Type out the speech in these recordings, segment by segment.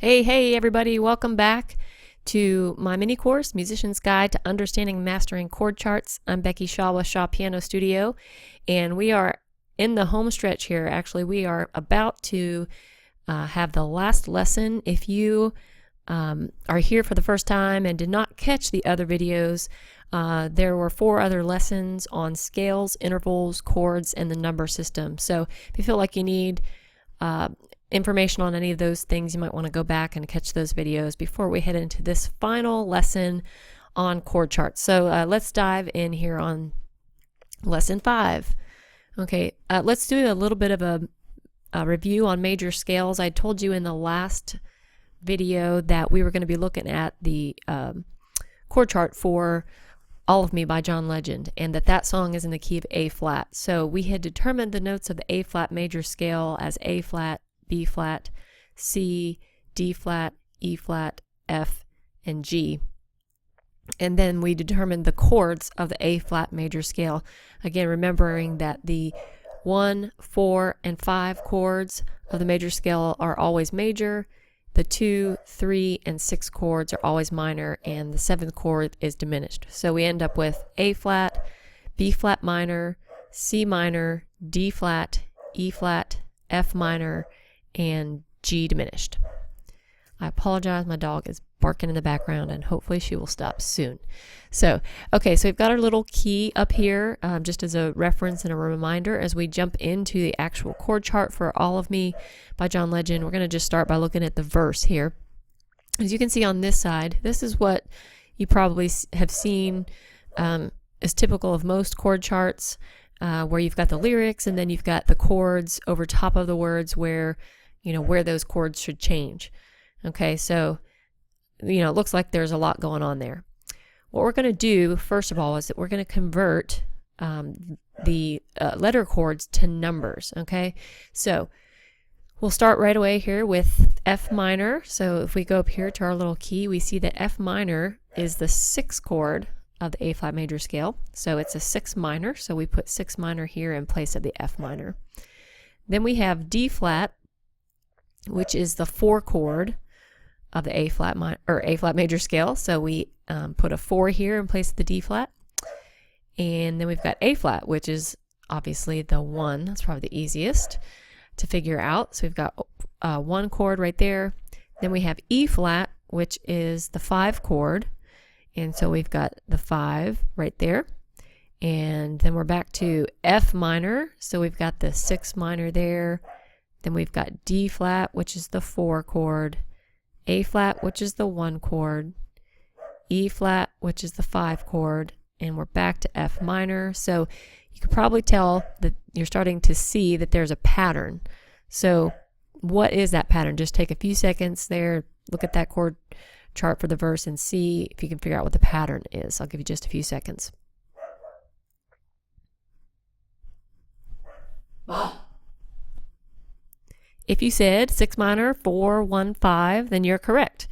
Hey everybody, welcome back to my mini course, Musician's Guide to Understanding and Mastering Chord Charts. I'm Becky Shaw with Shaw Piano Studio, and we are in the home stretch here. Actually, we are about to have the last lesson. If you are here for the first time and did not catch the other videos, there were 4 other lessons on scales, intervals, chords, and the number system. So if you feel like you need information on any of those things, you might want to go back and catch those videos before we head into this final lesson on chord charts. So let's dive in here on lesson 5. Okay, let's do a little bit of a review on major scales. I told you in the last video that we were going to be looking at the chord chart for All of Me by John Legend, and that song is in the key of A flat. So we had determined the notes of the A flat major scale as A flat, B flat, C, D flat, E flat, F, and G. And then we determined the chords of the A flat major scale. Again, remembering that the 1, 4, and 5 chords of the major scale are always major. The 2, 3, and 6 chords are always minor, and the 7th chord is diminished. So we end up with A flat, B flat minor, C minor, D flat, E flat, F minor, and G diminished. I apologize, my dog is barking in the background, and hopefully she will stop soon. So, okay, so we've got our little key up here just as a reference and a reminder as we jump into the actual chord chart for All of Me by John Legend. We're going to just start by looking at the verse here. As you can see on this side, this is what you probably have seen is typical of most chord charts, where you've got the lyrics and then you've got the chords over top of the words where those chords should change. Okay, so it looks like there's a lot going on there. What we're going to do first of all is that we're going to convert the letter chords to numbers. Okay, so we'll start right away here with F minor. So if we go up here to our little key, we see that F minor is the 6th chord of the A flat major scale. So it's a 6 minor, so we put 6 minor here in place of the F minor. Then we have D flat, which is the 4 chord of the A flat major scale. So we put a 4 here in place of the D flat. And then we've got A flat, which is obviously the 1. That's probably the easiest to figure out. So we've got 1 chord right there. Then we have E flat, which is the 5 chord. And so we've got the 5 right there. And then we're back to F minor. So we've got the 6 minor there. Then we've got D flat, which is the 4 chord. A flat, which is the 1 chord. E flat, which is the 5 chord. And we're back to F minor. So you could probably tell that you're starting to see that there's a pattern. So what is that pattern? Just take a few seconds there, look at that chord chart for the verse and see if you can figure out what the pattern is. I'll give you just a few seconds. If you said 6 minor, 4, 1, 5, then you're correct.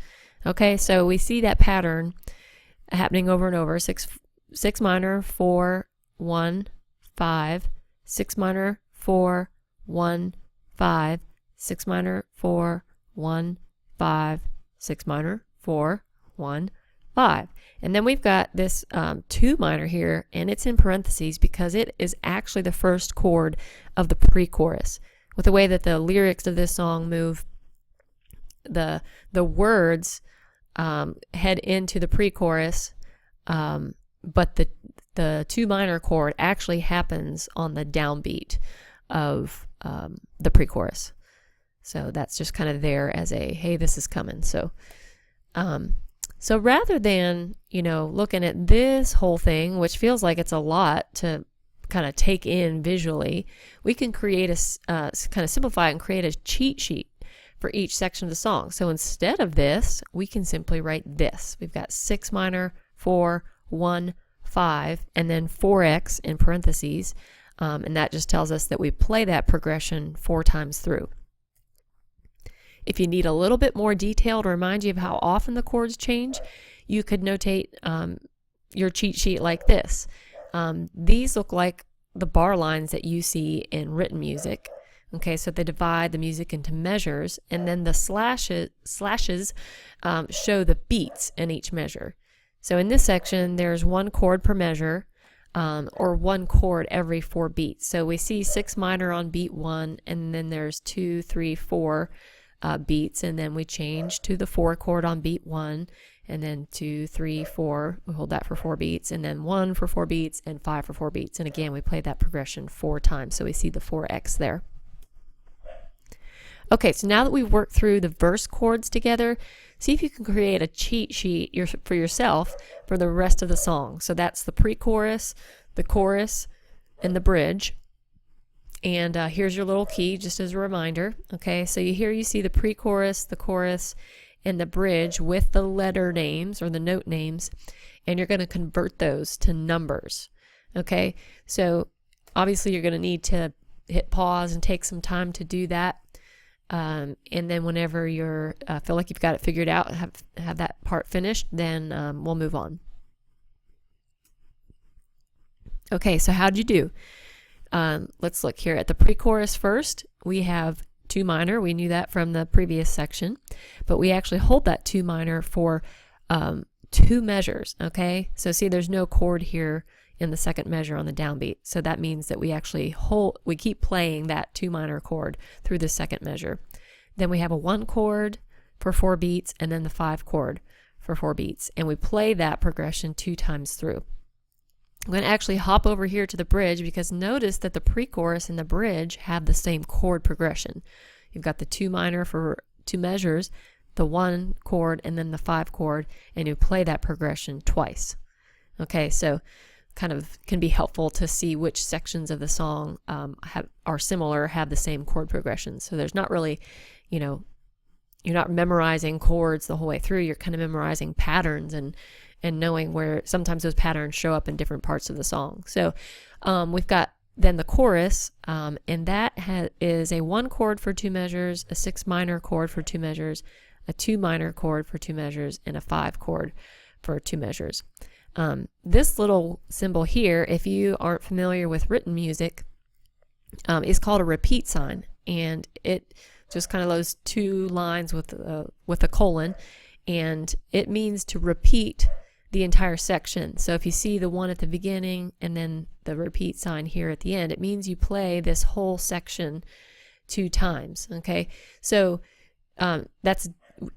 Okay, so we see that pattern happening over and over. 6 minor, 4, 1, 5, 6 minor, 4, 1, 5, 6 minor, 4, 1, 5, 6 minor, 4, 1, 5. And then we've got this 2 minor here, and it's in parentheses because it is actually the first chord of the pre-chorus. With the way that the lyrics of this song move, the words head into the pre-chorus, but the 2 minor chord actually happens on the downbeat of the pre-chorus. So that's just kind of there as a, hey, this is coming. So rather than, looking at this whole thing, which feels like it's a lot to kind of take in visually, we can create kind of simplify it and create a cheat sheet for each section of the song. So instead of this, we can simply write this. We've got 6 minor, 4, 1, 5, and then 4x in parentheses. And that just tells us that we play that progression 4 times through. If you need a little bit more detail to remind you of how often the chords change, you could notate your cheat sheet like this. These look like the bar lines that you see in written music. Okay, so they divide the music into measures, and then the slashes show the beats in each measure. So in this section, there's one chord per measure, or one chord every 4 beats. So we see 6 minor on beat 1, and then there's 2, 3, 4 beats, and then we change to the 4 chord on beat 1, and then 2, 3, 4, we hold that for 4 beats, and then 1 for 4 beats, and 5 for 4 beats. And again, we play that progression 4 times, so we see the 4x there. Okay, so now that we've worked through the verse chords together, see if you can create a cheat sheet for yourself for the rest of the song. So that's the pre-chorus, the chorus, and the bridge. And here's your little key, just as a reminder. Okay, so here you see the pre-chorus, the chorus, and the bridge with the letter names or the note names, and you're going to convert those to numbers. Okay, so obviously you're going to need to hit pause and take some time to do that. And then whenever you feel like you've got it figured out, have that part finished, then we'll move on. Okay, so how'd you do? Let's look here at the pre-chorus first. We have 2 minor. We knew that from the previous section, but we actually hold that 2 minor for 2 measures. Okay, so see, there's no chord here in the second measure on the downbeat. So that means that we actually we keep playing that 2 minor chord through the second measure. Then we have a 1 chord for 4 beats, and then the 5 chord for 4 beats. And we play that progression 2 times through. I'm going to actually hop over here to the bridge, because notice that the pre-chorus and the bridge have the same chord progression. You've got the 2 minor for 2 measures, the 1 chord, and then the 5 chord, and you play that progression twice. Okay, so kind of can be helpful to see which sections of the song are similar, have the same chord progression. So there's not really, you're not memorizing chords the whole way through. You're kind of memorizing patterns and knowing where sometimes those patterns show up in different parts of the song. So we've got then the chorus, and that is a 1 chord for 2 measures, a 6 minor chord for 2 measures, a 2 minor chord for 2 measures, and a 5 chord for 2 measures. This little symbol here, if you aren't familiar with written music, is called a repeat sign, and it just kind of those 2 lines with a colon, and it means to repeat the entire section. So if you see the 1 at the beginning and then the repeat sign here at the end, it means you play this whole section 2 times. Okay, so that's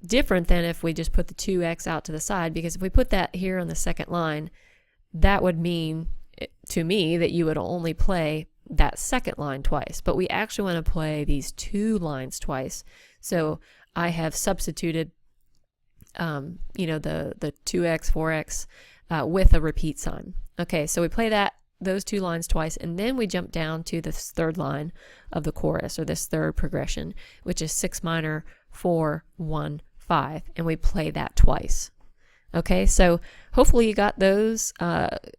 different than if we just put the 2x out to the side, because if we put that here on the second line, that would mean to me that you would only play that second line twice, but we actually want to play these 2 lines twice. So I have substituted the 2x, 4x with a repeat sign. Okay, so we play those 2 lines twice, and then we jump down to this 3rd line of the chorus, or this 3rd progression, which is 6 minor, 4, 1, 5, and we play that twice. Okay, so hopefully you got those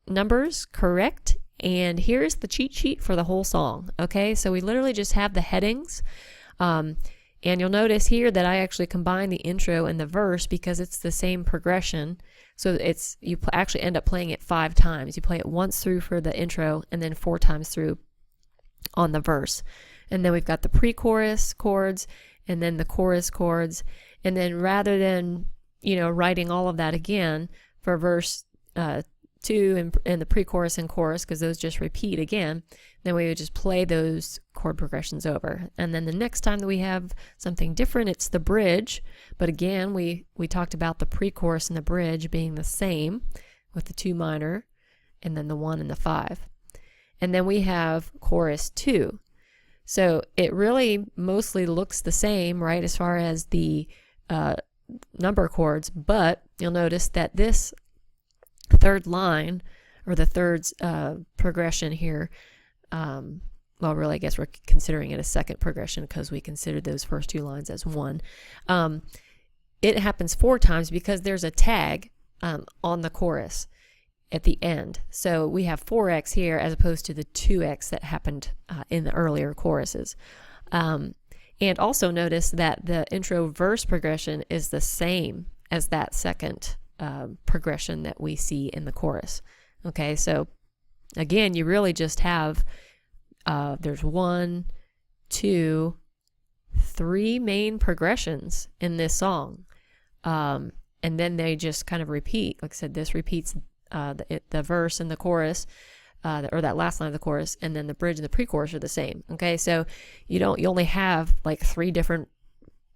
numbers correct, and here's the cheat sheet for the whole song. Okay, so we literally just have the headings, and you'll notice here that I actually combine the intro and the verse because it's the same progression. So you actually end up playing it 5 times. You play it once through for the intro, and then 4 times through on the verse. And then we've got the pre-chorus chords, and then the chorus chords, and then rather than writing all of that again for verse 2 and the pre-chorus and chorus, because those just repeat again, then we would just play those chord progressions over. And then the next time that we have something different, it's the bridge. But again, we talked about the pre-chorus and the bridge being the same, with the 2 minor and then the 1 and the 5. And then we have chorus 2. So it really mostly looks the same, right, as far as the number chords, but you'll notice that this 3rd line, or the 3rd progression here, well, really, I guess we're considering it a 2nd progression because we considered those first 2 lines as 1. It happens 4 times because there's a tag on the chorus at the end. So we have 4x here as opposed to the 2x that happened in the earlier choruses. And also notice that the intro verse progression is the same as that 2nd progression that we see in the chorus. Okay, so again, you really just have there's 1, to 3 main progressions in this song. And then they just kind of repeat. Like I said, this repeats the verse and the chorus, or that last line of the chorus, and then the bridge and the pre-chorus are the same. Okay, so you only have like 3 different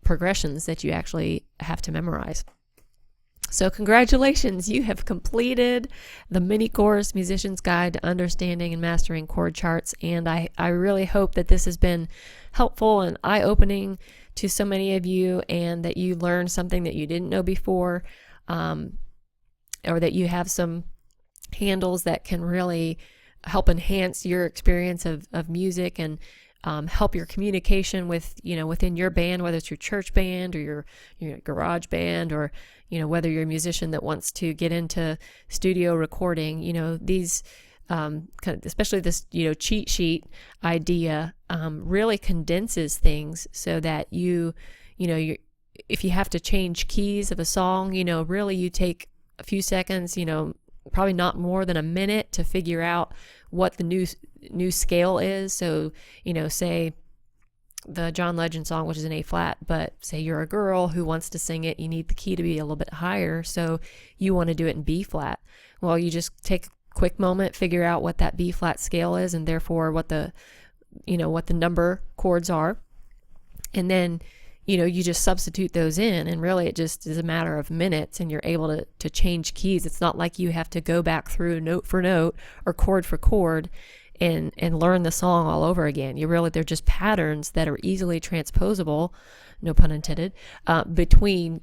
progressions that you actually have to memorize. So congratulations, you have completed the Mini Course Musician's Guide to Understanding and Mastering Chord Charts, and I really hope that this has been helpful and eye-opening to so many of you, and that you learned something that you didn't know before, or that you have some handles that can really help enhance your experience of music, and help your communication with, within your band, whether it's your church band or your garage band, or, whether you're a musician that wants to get into studio recording. These, especially this, cheat sheet idea, really condenses things so that if you have to change keys of a song, really you take a few seconds, probably not more than a minute, to figure out what the new scale is. So, say the John Legend song, which is an A flat, but say you're a girl who wants to sing it, you need the key to be a little bit higher, so you want to do it in B flat. Well, you just take a quick moment, figure out what that B flat scale is, and therefore what the number chords are, and then you just substitute those in, and really it just is a matter of minutes, and you're able to change keys. It's not like you have to go back through note for note or chord for chord and learn the song all over again. They're just patterns that are easily transposable, no pun intended, between,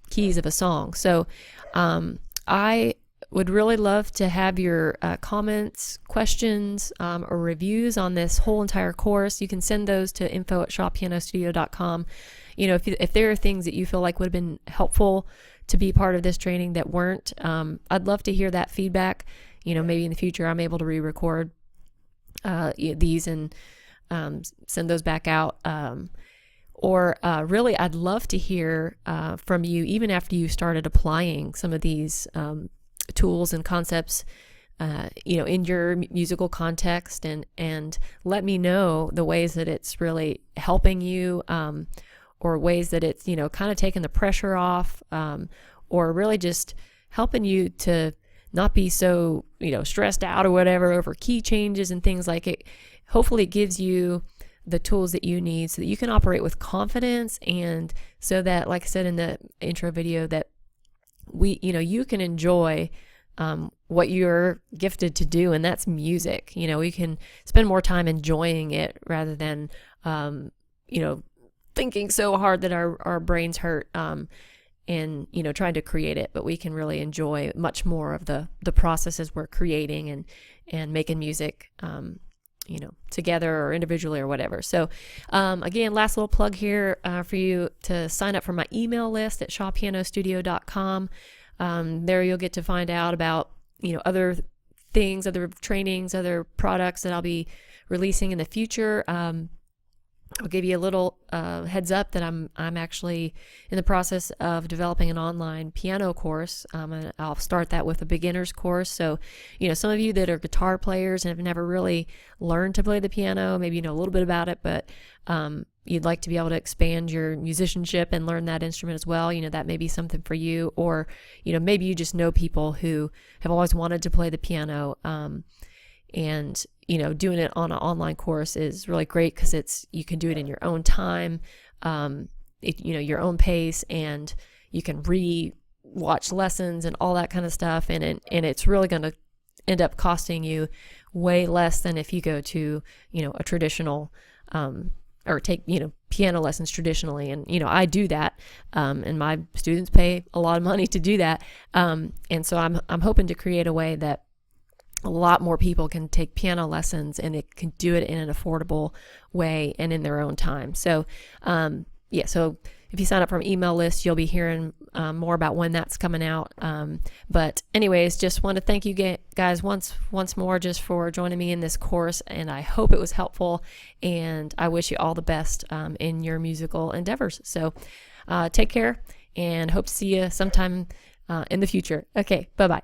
keys of a song. So I would really love to have your comments, questions, or reviews on this whole entire course. You can send those to info@shawpianostudio.com. If there are things that you feel like would have been helpful to be part of this training that weren't, I'd love to hear that feedback. Maybe in the future I'm able to re-record these and send those back out. Or really, I'd love to hear from you, even after you started applying some of these tools and concepts, in your musical context, and let me know the ways that it's really helping you, or ways that it's, kind of taking the pressure off, or really just helping you to not be so, stressed out or whatever over key changes and things like it. Hopefully it gives you the tools that you need so that you can operate with confidence, and so that, like I said in the intro video, that you can enjoy what you're gifted to do, and that's music. We can spend more time enjoying it rather than, thinking so hard that our brains hurt, and, trying to create it. But we can really enjoy much more of the processes we're creating and making music, together or individually or whatever. So, again, last little plug here for you to sign up for my email list at shawpianostudio.com. There you'll get to find out about, other things, other trainings, other products that I'll be releasing in the future. I'll give you a little heads up that I'm actually in the process of developing an online piano course. And I'll start that with a beginner's course. So, some of you that are guitar players and have never really learned to play the piano, maybe you know a little bit about it, but you'd like to be able to expand your musicianship and learn that instrument as well, that may be something for you. Or, maybe you just know people who have always wanted to play the piano, and doing it on an online course is really great because you can do it in your own time, your own pace, and you can re-watch lessons and all that kind of stuff. And it's really going to end up costing you way less than if you go to, a traditional, or take, piano lessons traditionally. And, I do that. And my students pay a lot of money to do that. And so I'm hoping to create a way that a lot more people can take piano lessons, and it can do it in an affordable way and in their own time. So, so if you sign up for an email list, you'll be hearing more about when that's coming out. But anyways, just want to thank you guys once more just for joining me in this course, and I hope it was helpful, and I wish you all the best in your musical endeavors. So take care, and hope to see you sometime in the future. Okay, bye-bye.